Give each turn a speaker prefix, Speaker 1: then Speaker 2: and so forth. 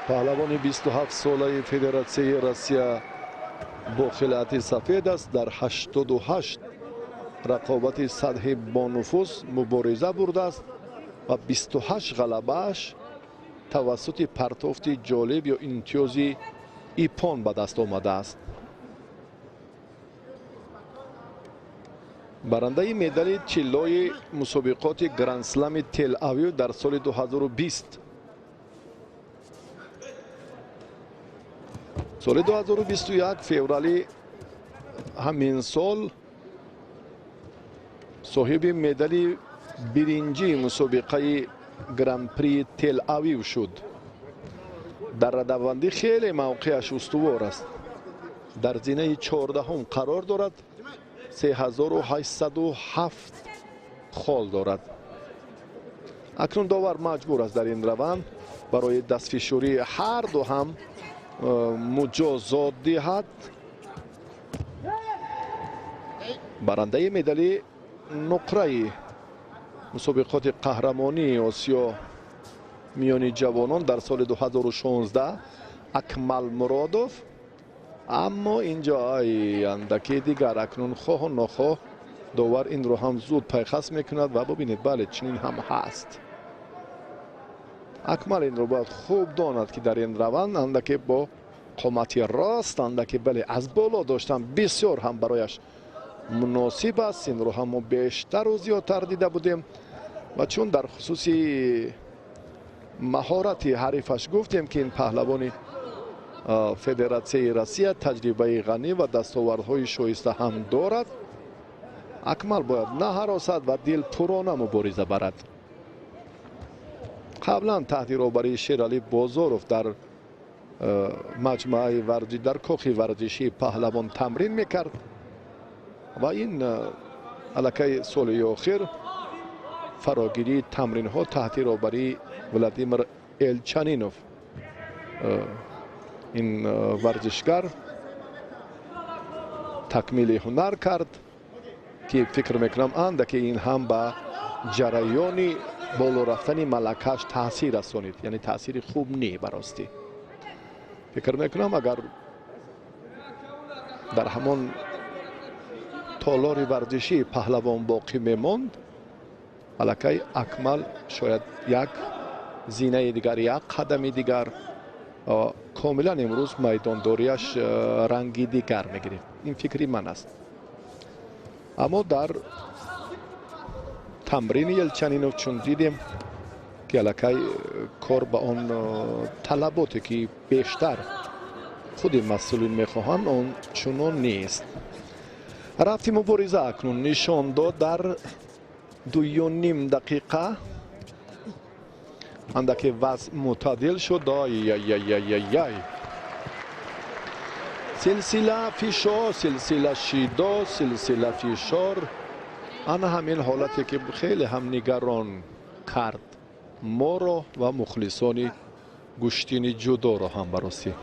Speaker 1: پهلوان 27 ساله فدراسیون روسیه با خلعت سفید است. در 88 رقابت سطح با نفوذ مبارزه برده است و 28 غلبه‌اش توسط پرتافت جالب یا امتیازی ایپان به دست آمده است. برنده مدال طلای مسابقات گرند اسلم تل اویو در سال 2020. سال 2021 فوریه همین سال صاحب مدال برنجی مسابقه گرند پری تل اویو شد. در ردبندی خیلی موقعش استوار است. در زینه 14 قرار دارد. 3807 خال دارد. اکنون داور مجبور است در این روند برای دستفشاری هر دو هم مجازات دهد. برنده مدال نقره مسابقات قهرمانی آسیا میان جوانان در سال 2016 اکمل مرادوف. اما اینجا اندکی دیگر اکنون خواه و نخواه داور این رو هم زود پیخست میکند و ببینید بله چنین هم هست. اکمل این رو باید خوب داند که در این روند اندکی با قامتی راست اندکی بله از بالا داشتن بسیار هم برایش مناسب است. این رو هم بیشتر و زیادتر دیده بودیم و چون در خصوصی مهارت حریفش گفتیم که این پهلوان فدراسیون روسیه تجربه غنی و دستاوردهای شایسته هم دارد. اکمل باید نه حراست و دل پرانه مبارزه برد. قبلا تحت رهبری شیرعلی بازاروف در مجمع ورزشی در کاخ ورزشی پهلوان تمرین میکرد و این الکی سال اخیر فراگیری تمرین ها تحت رهبری ولادیمیر الچنینوف این ورزشگر تکمیل هنر کرد که فکر میکنم اندکی این هم به جریان بالا رفتن ملکش تاثیر رسانید. یعنی تاثیر خوب نی براستی. فکر میکنم اگر در همان تالار ورزشی پهلوان باقی میماند الکی اکمل شاید یک زینه دیگر یک قدم دیگر کاملا امروز میدانداریش رنگی دیگر میگیرید. این فکری من است. اما در تمرین یلچنینوف چون دیدیم که الکی کار به آن طلباتی که بیشتر خود مسئولین میخواهند آن چنان نیست. رفتی مبارزه اکنون نشان داد در 2.5 دقیقه اندکی وضع معتدل شد. سلسله فشار، سلسله شیدا، سلسله فشار. آن همین حالتی که خیلی هم نگران کرد ما را و مخلصان گشتین جدا را هم براستی.